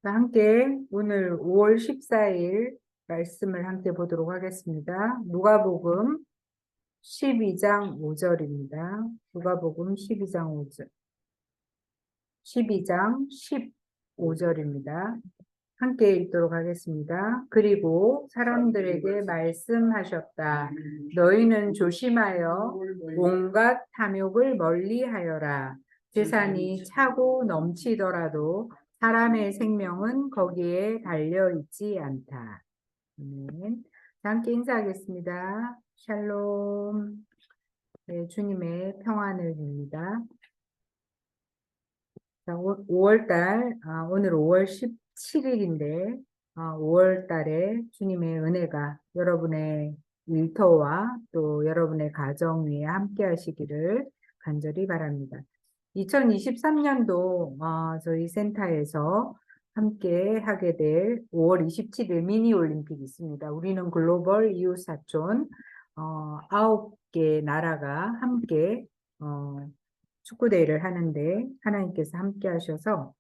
함께 오늘 5월 14일 말씀을 함께 보도록 하겠습니다. 누가복음 12장 5절입니다. 누가복음 12장 5절. 12장 15절입니다. 함께 읽도록 하겠습니다. 그리고 사람들에게 말씀하셨다. 너희는 조심하여 온갖 탐욕을 멀리하여라. 재산이 차고 넘치더라도 사람의 생명은 거기에 달려있지 않다. 아멘. 함께 인사하겠습니다. 샬롬. 네, 주님의 평안을 빕니다. 5월달, 오늘 5월 17일인데, 5월달에 주님의 은혜가 여러분의 일터와 또 여러분의 가정 위에 함께 하시기를 간절히 바랍니다. 2023년도 저희 센터에서 함께 하게 될 5월 27일 미니 올림픽이 있습니다. 우리는 글로벌 이웃사촌 9개 나라가 함께 축구대회를 하는데 하나님께서 함께 하셔서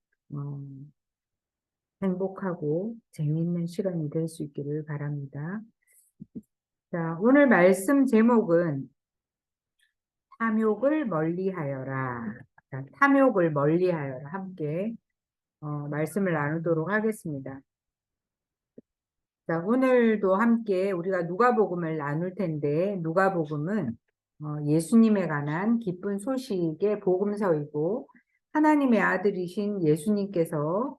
행복하고 재미있는 시간이 될 수 있기를 바랍니다. 자, 오늘 말씀 제목은 탐욕을 멀리하여라. 자, 탐욕을 멀리하여라. 함께 말씀을 나누도록 하겠습니다. 자, 오늘도 함께 우리가 누가복음을 나눌 텐데 누가복음은 예수님에 관한 기쁜 소식의 복음서이고 하나님의 아들이신 예수님께서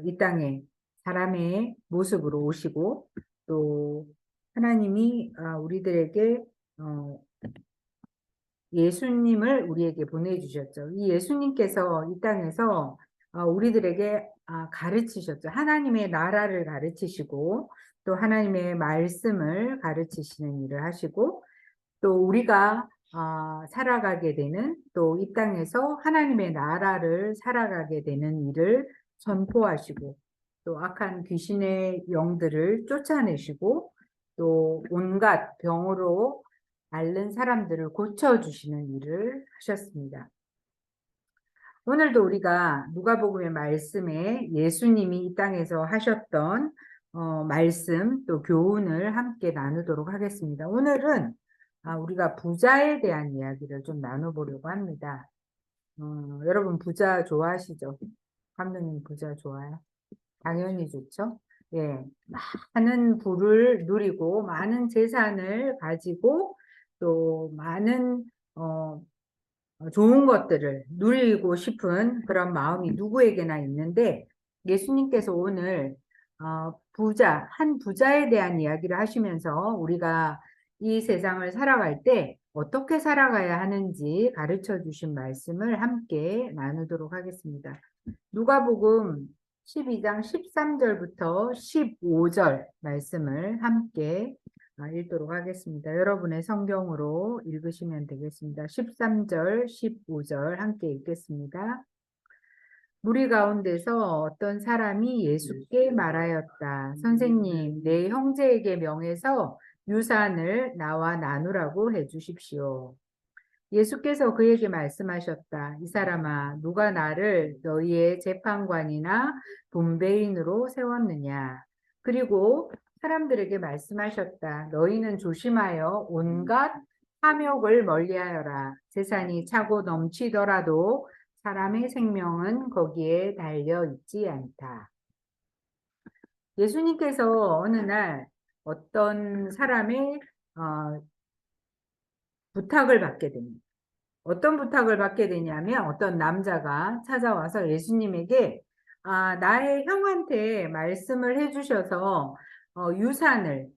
이 땅에 사람의 모습으로 오시고 또 하나님이 우리들에게 예수님을 우리에게 보내주셨죠. 이 예수님께서 이 땅에서 우리들에게 가르치셨죠. 하나님의 나라를 가르치시고 또 하나님의 말씀을 가르치시는 일을 하시고 또 우리가 살아가게 되는 또 이 땅에서 하나님의 나라를 살아가게 되는 일을 선포하시고 또 악한 귀신의 영들을 쫓아내시고 또 온갖 병으로 앓는 사람들을 고쳐주시는 일을 하셨습니다. 오늘도 우리가 누가복음의 말씀에 예수님이 이 땅에서 하셨던 말씀 또 교훈을 함께 나누도록 하겠습니다. 오늘은 우리가 부자에 대한 이야기를 좀 나눠보려고 합니다. 여러분 부자 좋아하시죠? 감독님 부자 좋아요? 당연히 좋죠? 예, 많은 부를 누리고 많은 재산을 가지고 또 많은 좋은 것들을 누리고 싶은 그런 마음이 누구에게나 있는데 예수님께서 오늘 한 부자에 대한 이야기를 하시면서 우리가 이 세상을 살아갈 때 어떻게 살아가야 하는지 가르쳐 주신 말씀을 함께 나누도록 하겠습니다. 누가복음 12장 13절부터 15절 말씀을 함께 읽도록 하겠습니다. 여러분의 성경으로 읽으시면 되겠습니다. 13절, 15절 함께 읽겠습니다. 무리 가운데서 어떤 사람이 예수께 말하였다. 선생님, 내 형제에게 명해서 유산을 나와 나누라고 해주십시오. 예수께서 그에게 말씀하셨다. 이 사람아, 누가 나를 너희의 재판관이나 분배인으로 세웠느냐? 그리고 사람들에게 말씀하셨다. 너희는 조심하여 온갖 탐욕을 멀리하여라. 재산이 차고 넘치더라도 사람의 생명은 거기에 달려 있지 않다. 예수님께서 어느 날 어떤 사람의 부탁을 받게 됩니다. 어떤 부탁을 받게 되냐면 어떤 남자가 찾아와서 예수님에게 나의 형한테 말씀을 해주셔서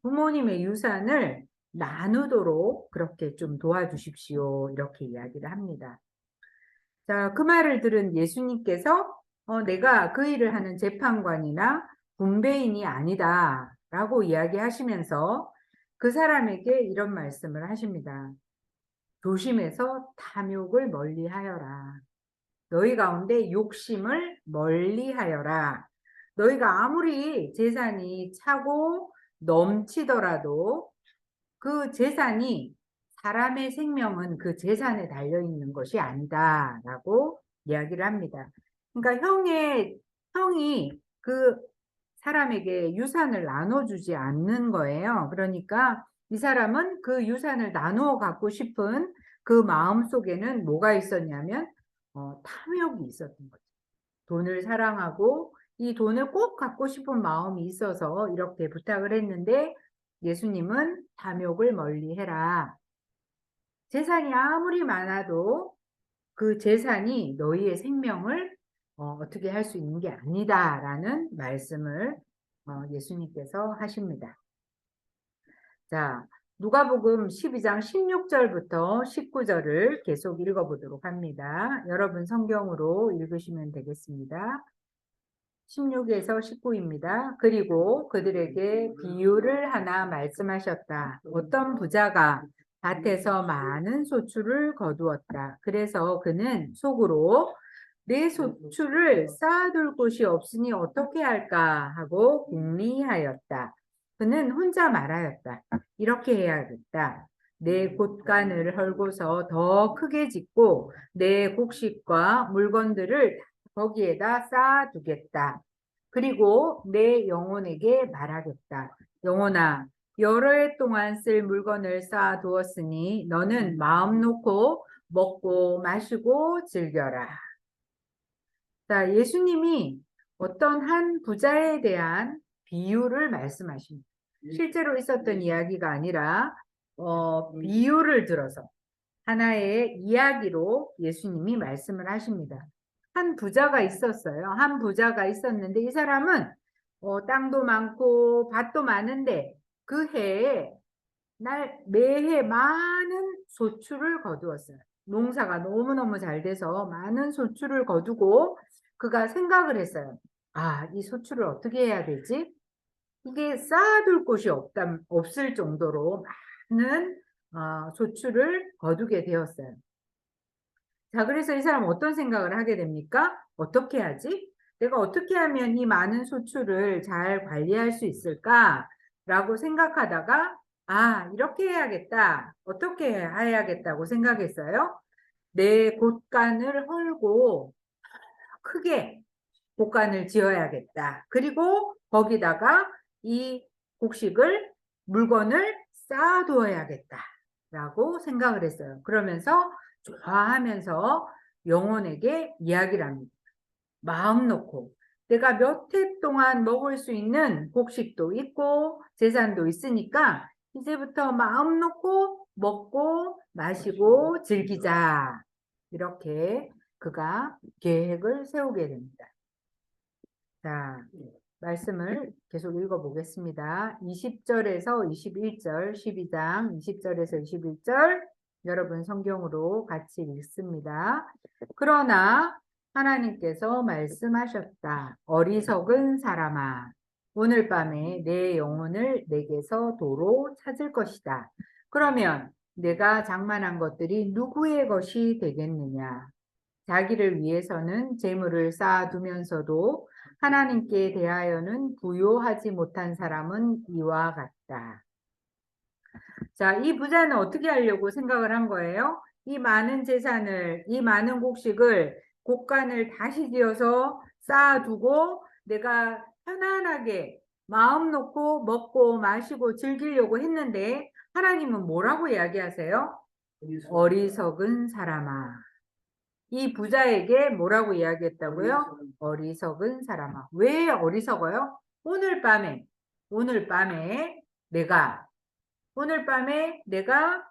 부모님의 유산을 나누도록 그렇게 좀 도와주십시오. 이렇게 이야기를 합니다. 자, 그 말을 들은 예수님께서 내가 그 일을 하는 재판관이나 분배인이 아니다 라고 이야기하시면서 그 사람에게 이런 말씀을 하십니다. 조심해서 탐욕을 멀리하여라. 너희 가운데 욕심을 멀리하여라. 너희가 아무리 재산이 차고 넘치더라도 그 재산이 사람의 생명은 그 재산에 달려있는 것이 아니다 라고 이야기를 합니다. 그러니까 형이 그 사람에게 유산을 나눠주지 않는 거예요. 그러니까 이 사람은 그 유산을 나누어 갖고 싶은 그 마음 속에는 뭐가 있었냐면 탐욕이 있었던 거죠. 돈을 사랑하고 이 돈을 꼭 갖고 싶은 마음이 있어서 이렇게 부탁을 했는데 예수님은 탐욕을 멀리해라. 재산이 아무리 많아도 그 재산이 너희의 생명을 어떻게 할 수 있는 게 아니다라는 말씀을 예수님께서 하십니다. 자, 누가복음 12장 16절부터 19절을 계속 읽어보도록 합니다. 여러분 성경으로 읽으시면 되겠습니다. 16에서 19입니다. 그리고 그들에게 비유를 하나 말씀하셨다. 어떤 부자가 밭에서 많은 소출을 거두었다. 그래서 그는 속으로 내 소출을 쌓아둘 곳이 없으니 어떻게 할까 하고 궁리하였다. 그는 혼자 말하였다. 이렇게 해야겠다. 내 곳간을 헐고서 더 크게 짓고 내 곡식과 물건들을 거기에다 쌓아두겠다. 그리고 내 영혼에게 말하겠다. 영혼아, 여러 해 동안 쓸 물건을 쌓아두었으니 너는 마음 놓고 먹고 마시고 즐겨라. 자, 예수님이 어떤 한 부자에 대한 비유를 말씀하십니다. 실제로 있었던 이야기가 아니라 비유를 들어서 하나의 이야기로 예수님이 말씀을 하십니다. 한 부자가 있었어요. 한 부자가 있었는데 이 사람은 땅도 많고 밭도 많은데 그 해에 매해 많은 소출을 거두었어요. 농사가 너무너무 잘 돼서 많은 소출을 거두고 그가 생각을 했어요. 아, 이 소출을 어떻게 해야 되지? 이게 쌓아둘 곳이 없을 정도로 많은 소출을 거두게 되었어요. 자, 그래서 이 사람 어떤 생각을 하게 됩니까? 어떻게 하지? 내가 어떻게 하면 이 많은 소출을 잘 관리할 수 있을까? 라고 생각하다가, 아, 이렇게 해야겠다. 어떻게 해야겠다고 생각했어요? 내 곳간을 헐고 크게 곳간을 지어야겠다. 그리고 거기다가 이 곡식을, 물건을 쌓아두어야겠다. 라고 생각을 했어요. 그러면서 좋아하면서 영혼에게 이야기를 합니다. 마음 놓고 내가 몇 해 동안 먹을 수 있는 곡식도 있고 재산도 있으니까 이제부터 마음 놓고 먹고 마시고 즐기자. 이렇게 그가 계획을 세우게 됩니다. 자, 말씀을 계속 읽어보겠습니다. 20절에서 21절, 12장 20절에서 21절 여러분 성경으로 같이 읽습니다. 그러나 하나님께서 말씀하셨다. 어리석은 사람아, 오늘 밤에 내 영혼을 내게서 도로 찾을 것이다. 그러면 내가 장만한 것들이 누구의 것이 되겠느냐? 자기를 위해서는 재물을 쌓아두면서도 하나님께 대하여는 부요하지 못한 사람은 이와 같다. 자, 이 부자는 어떻게 하려고 생각을 한 거예요? 이 많은 재산을, 이 많은 곡식을, 곡간을 다시 지어서 쌓아두고 내가 편안하게 마음 놓고 먹고 마시고 즐기려고 했는데 하나님은 뭐라고 이야기하세요? 어리석은 사람아. 이 부자에게 뭐라고 이야기했다고요? 어리석은 사람아. 왜 어리석어요? 오늘 밤에 내가 오늘 밤에 내가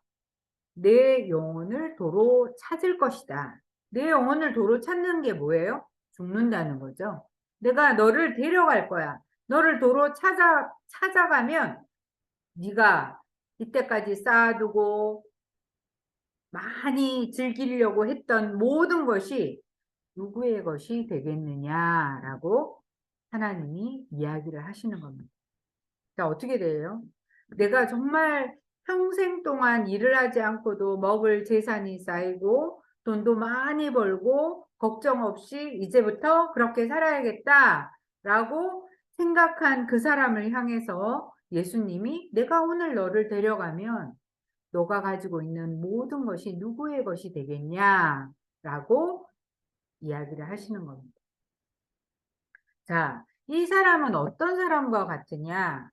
내 영혼을 도로 찾을 것이다. 내 영혼을 도로 찾는 게 뭐예요? 죽는다는 거죠. 내가 너를 데려갈 거야. 너를 도로 찾아가면 네가 이때까지 쌓아두고 많이 즐기려고 했던 모든 것이 누구의 것이 되겠느냐라고 하나님이 이야기를 하시는 겁니다. 자, 어떻게 돼요? 내가 정말 평생 동안 일을 하지 않고도 먹을 재산이 쌓이고 돈도 많이 벌고 걱정 없이 이제부터 그렇게 살아야겠다라고 생각한 그 사람을 향해서 예수님이 내가 오늘 너를 데려가면 너가 가지고 있는 모든 것이 누구의 것이 되겠냐라고 이야기를 하시는 겁니다. 자, 이 사람은 어떤 사람과 같으냐?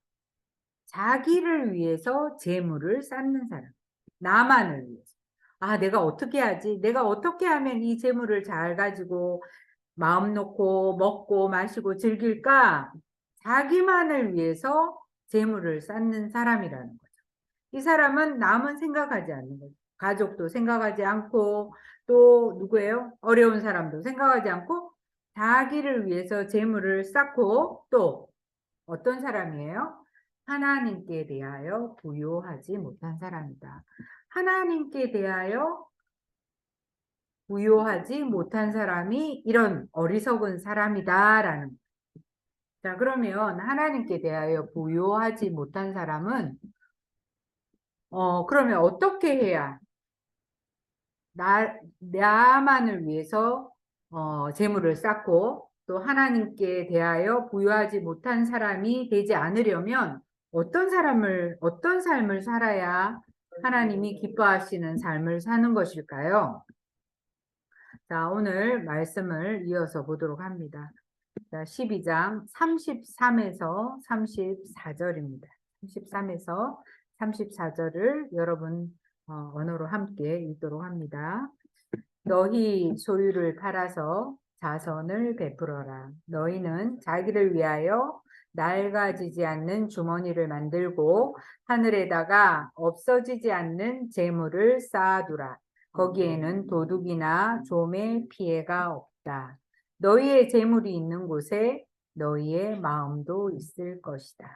자기를 위해서 재물을 쌓는 사람. 나만을 위해서. 아, 내가 어떻게 하지? 내가 어떻게 하면 이 재물을 잘 가지고 마음 놓고 먹고 마시고 즐길까? 자기만을 위해서 재물을 쌓는 사람이라는 거죠. 이 사람은 남은 생각하지 않는 거죠. 가족도 생각하지 않고 또 누구예요? 어려운 사람도 생각하지 않고 자기를 위해서 재물을 쌓고 또 어떤 사람이에요? 하나님께 대하여 부요하지 못한 사람이다. 하나님께 대하여 부요하지 못한 사람이 이런 어리석은 사람이다라는. 자, 그러면 하나님께 대하여 부요하지 못한 사람은 그러면 어떻게 해야 나만을 위해서 재물을 쌓고 또 하나님께 대하여 부요하지 못한 사람이 되지 않으려면 어떤 삶을 살아야 하나님이 기뻐하시는 삶을 사는 것일까요? 자, 오늘 말씀을 이어서 보도록 합니다. 자, 12장 33에서 34절입니다. 33에서 34절을 여러분 언어로 함께 읽도록 합니다. 너희 소유를 팔아서 자선을 베풀어라. 너희는 자기를 위하여 낡아지지 않는 주머니를 만들고 하늘에다가 없어지지 않는 재물을 쌓아두라. 거기에는 도둑이나 좀의 피해가 없다. 너희의 재물이 있는 곳에 너희의 마음도 있을 것이다.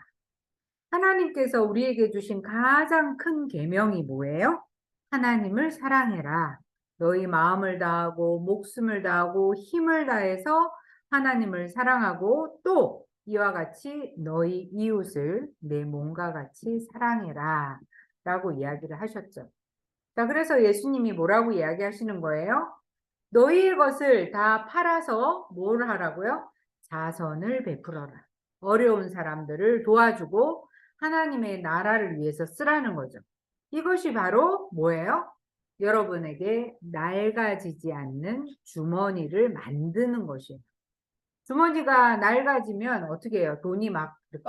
하나님께서 우리에게 주신 가장 큰 계명이 뭐예요? 하나님을 사랑해라. 너희 마음을 다하고 목숨을 다하고 힘을 다해서 하나님을 사랑하고 또 이와 같이 너희 이웃을 내 몸과 같이 사랑해라 라고 이야기를 하셨죠. 자, 그래서 예수님이 뭐라고 이야기하시는 거예요? 너희의 것을 다 팔아서 뭘 하라고요? 자선을 베풀어라. 어려운 사람들을 도와주고 하나님의 나라를 위해서 쓰라는 거죠. 이것이 바로 뭐예요? 여러분에게 낡아지지 않는 주머니를 만드는 것이에요. 주머니가 낡아지면 어떻게 해요? 돈이 막 이렇게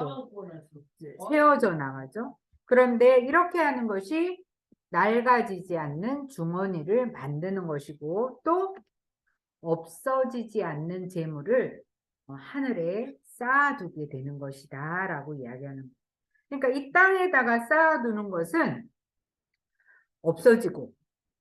세어져 나가죠. 그런데 이렇게 하는 것이 낡아지지 않는 주머니를 만드는 것이고 또 없어지지 않는 재물을 하늘에 쌓아두게 되는 것이다 라고 이야기하는 거예요. 그러니까 이 땅에다가 쌓아두는 것은 없어지고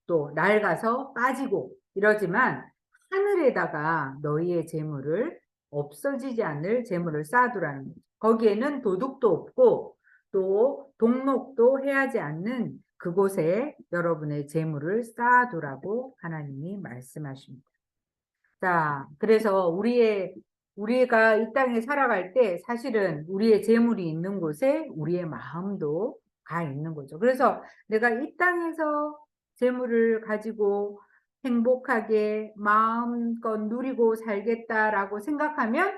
또 낡아서 빠지고 이러지만 하늘에다가 너희의 재물을 없어지지 않을 재물을 쌓아두라는 거죠. 거기에는 도둑도 없고 또 동록도 해하지 않는 그곳에 여러분의 재물을 쌓아두라고 하나님이 말씀하십니다. 자, 그래서 우리가 이 땅에 살아갈 때 사실은 우리의 재물이 있는 곳에 우리의 마음도 가 있는 거죠. 그래서 내가 이 땅에서 재물을 가지고 행복하게 마음껏 누리고 살겠다라고 생각하면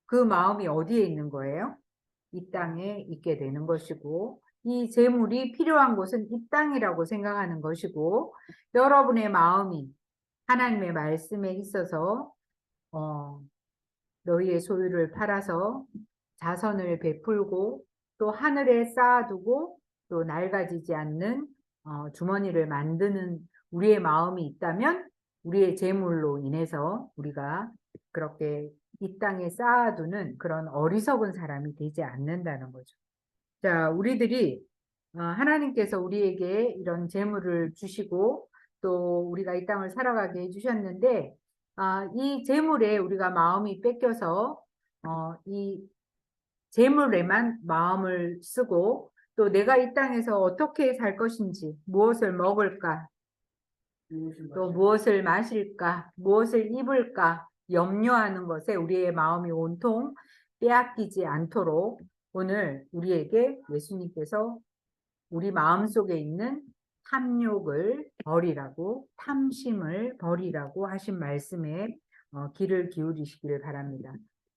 그 마음이 어디에 있는 거예요? 이 땅에 있게 되는 것이고 이 재물이 필요한 곳은 이 땅이라고 생각하는 것이고 여러분의 마음이 하나님의 말씀에 있어서 너희의 소유를 팔아서 자선을 베풀고 또 하늘에 쌓아두고 또 낡아지지 않는 주머니를 만드는 우리의 마음이 있다면 우리의 재물로 인해서 우리가 그렇게 이 땅에 쌓아두는 그런 어리석은 사람이 되지 않는다는 거죠. 자, 우리들이 하나님께서 우리에게 이런 재물을 주시고 또 우리가 이 땅을 살아가게 해주셨는데 이 재물에 우리가 마음이 뺏겨서 이 재물에만 마음을 쓰고 또 내가 이 땅에서 어떻게 살 것인지 무엇을 먹을까 또 무엇을 마실까 무엇을 입을까 염려하는 것에 우리의 마음이 온통 빼앗기지 않도록 오늘 우리에게 예수님께서 우리 마음속에 있는 탐욕을 버리라고 탐심을 버리라고 하신 말씀에 귀를 기울이시기를 바랍니다.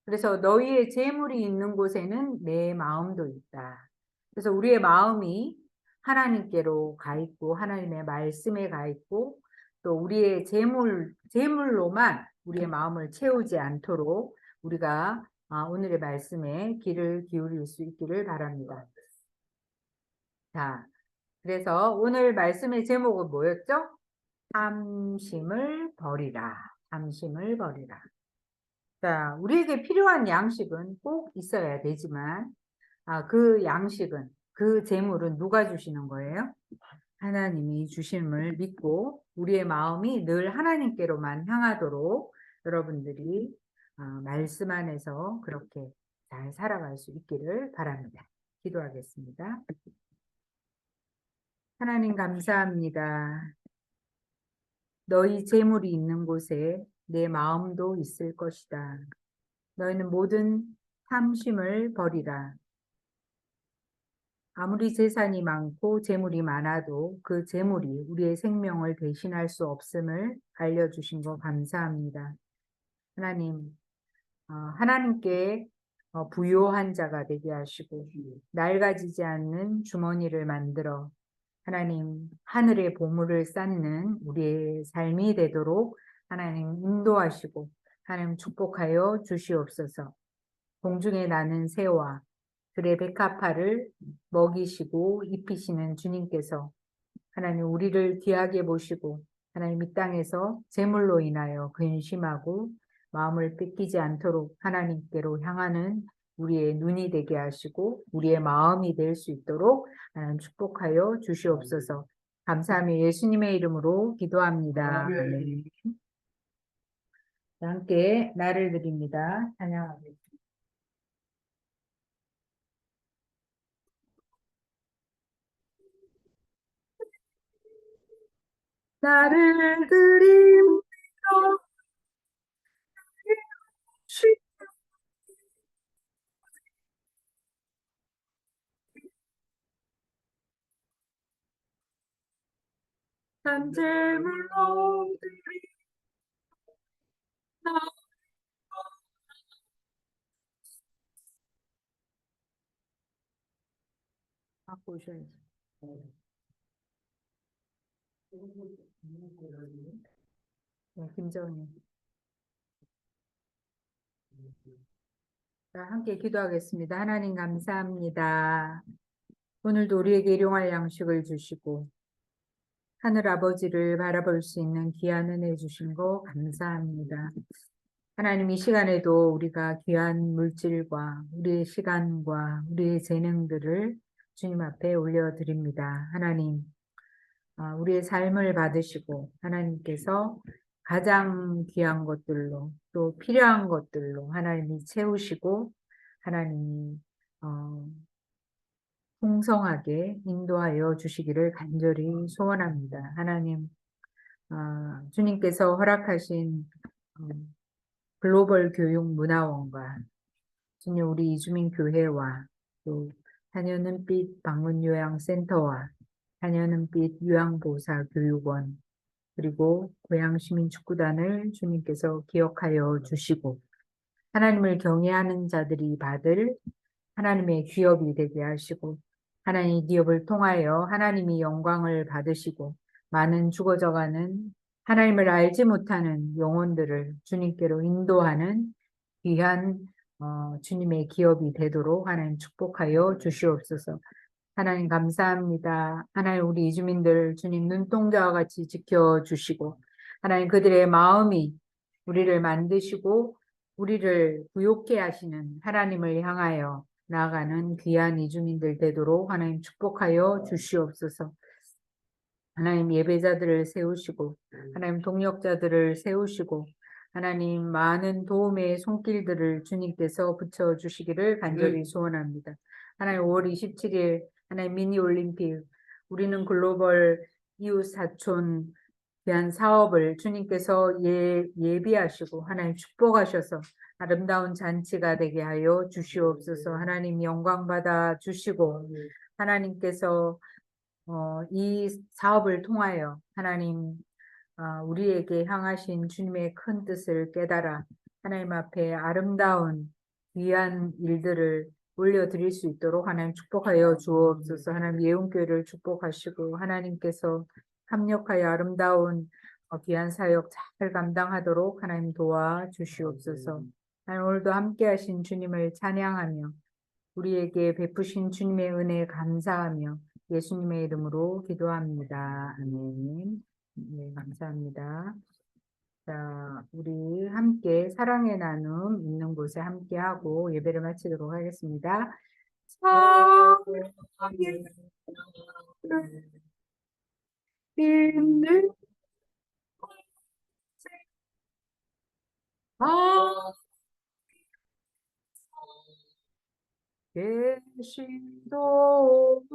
그래서 너희의 재물이 있는 곳에는 내 마음도 있다. 그래서 우리의 마음이 하나님께로 가 있고 하나님의 말씀에 가 있고 또 우리의 재물로만 우리의 마음을 채우지 않도록 우리가 오늘의 말씀에 귀를 기울일 수 있기를 바랍니다. 자, 그래서 오늘 말씀의 제목은 뭐였죠? 탐심을 버리라. 탐심을 버리라. 자, 우리에게 필요한 양식은 꼭 있어야 되지만 그 양식은, 그 재물은 누가 주시는 거예요? 하나님이 주심을 믿고 우리의 마음이 늘 하나님께로만 향하도록 여러분들이 말씀 안에서 그렇게 잘 살아갈 수 있기를 바랍니다. 기도하겠습니다. 하나님 감사합니다. 너희 재물이 있는 곳에 내 마음도 있을 것이다. 너희는 모든 탐심을 버리라. 아무리 재산이 많고 재물이 많아도 그 재물이 우리의 생명을 대신할 수 없음을 알려주신 거 감사합니다. 하나님, 하나님께 부요한 자가 되게 하시고 낡아지지 않는 주머니를 만들어 하나님 하늘의 보물을 쌓는 우리의 삶이 되도록 하나님 인도하시고 하나님 축복하여 주시옵소서. 공중에 나는 새와 들의 백합화를 먹이시고 입히시는 주님께서 하나님 우리를 귀하게 보시고 하나님 이 땅에서 재물로 인하여 근심하고 마음을 뺏기지 않도록 하나님께로 향하는 우리의 눈이 되게 하시고 우리의 마음이 될 수 있도록 하나님 축복하여 주시옵소서. 감사하며 예수님의 이름으로 기도합니다. 아멘. 함께 나를 드립니다. 찬양하겠습니다. 나를 드립니다. 산재물로 드립니다. 보셔야지. 네, 김정희. 자, 함께 기도하겠습니다. 하나님 감사합니다. 오늘도 우리에게 일용할 양식을 주시고 하늘 아버지를 바라볼 수 있는 귀한 은혜 주신 거 감사합니다. 하나님 이 시간에도 우리가 귀한 물질과 우리의 시간과 우리의 재능들을 주님 앞에 올려드립니다. 하나님 우리의 삶을 받으시고 하나님께서 가장 귀한 것들로 또 필요한 것들로 하나님이 채우시고 하나님이 풍성하게 인도하여 주시기를 간절히 소원합니다. 하나님 주님께서 허락하신 글로벌 교육 문화원과 주님 우리 이주민 교회와 또 자녀는빛 방문요양센터와 자녀는빛 요양보호사 교육원 그리고 고양시민축구단을 주님께서 기억하여 주시고 하나님을 경외하는 자들이 받을 하나님의 기업이 되게 하시고 하나님의 기업을 통하여 하나님이 영광을 받으시고 많은 죽어져가는 하나님을 알지 못하는 영혼들을 주님께로 인도하는 귀한 주님의 기업이 되도록 하나님 축복하여 주시옵소서. 하나님 감사합니다. 하나님 우리 이주민들 주님 눈동자와 같이 지켜주시고 하나님 그들의 마음이 우리를 만드시고 우리를 부욕해 하시는 하나님을 향하여 나아가는 귀한 이주민들 되도록 하나님 축복하여 주시옵소서. 하나님 예배자들을 세우시고 하나님 동역자들을 세우시고 하나님 많은 도움의 손길들을 주님께서 붙여주시기를 간절히 소원합니다. 하나님 5월 27일 하나님 미니올림픽 우리는 글로벌 이웃사촌 대한 사업을 주님께서 예비하시고 하나님 축복하셔서 아름다운 잔치가 되게 하여 주시옵소서. 하나님 영광 받아 주시고 하나님께서 이 사업을 통하여 하나님 우리에게 향하신 주님의 큰 뜻을 깨달아 하나님 앞에 아름다운 귀한 일들을 올려드릴 수 있도록 하나님 축복하여 주옵소서. 하나님 예운교회를 축복하시고 하나님께서 합력하여 아름다운 귀한 사역 잘 감당하도록 하나님 도와주시옵소서. 하나님 오늘도 함께하신 주님을 찬양하며 우리에게 베푸신 주님의 은혜에 감사하며 예수님의 이름으로 기도합니다. 아멘. 네, 감사합니다. 자, 우리 함께 사랑의 나눔 있는 곳에 함께하고 예배를 마치도록 하겠습니다. 사랑의 나눔 있는 곳에 계시도다.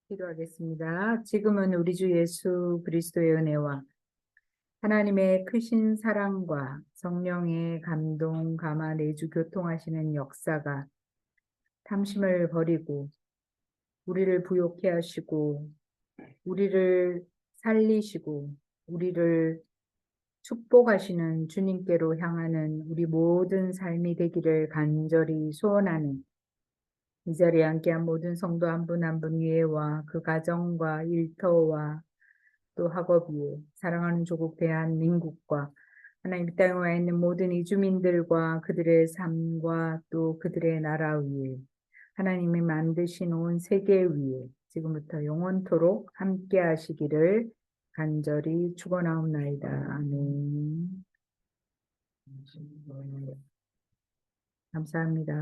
기도하겠습니다. 지금은 우리 주 예수 그리스도의 은혜와 하나님의 크신 사랑과 성령의 감동, 감화, 내주 교통하시는 역사가 탐심을 버리고 우리를 부욕해 하시고 우리를 살리시고 우리를 축복하시는 주님께로 향하는 우리 모든 삶이 되기를 간절히 소원하는 이 자리에 함께한 모든 성도 한 분 한 분 위에와 그 가정과 일터와 또 학업 위에 사랑하는 조국 대한민국과 하나님 이 땅에 와 있는 모든 이주민들과 그들의 삶과 또 그들의 나라 위에 하나님이 만드신 온 세계 위에 지금부터 영원토록 함께 하시기를 간절히 축원하옵나이다. 아멘. 감사합니다.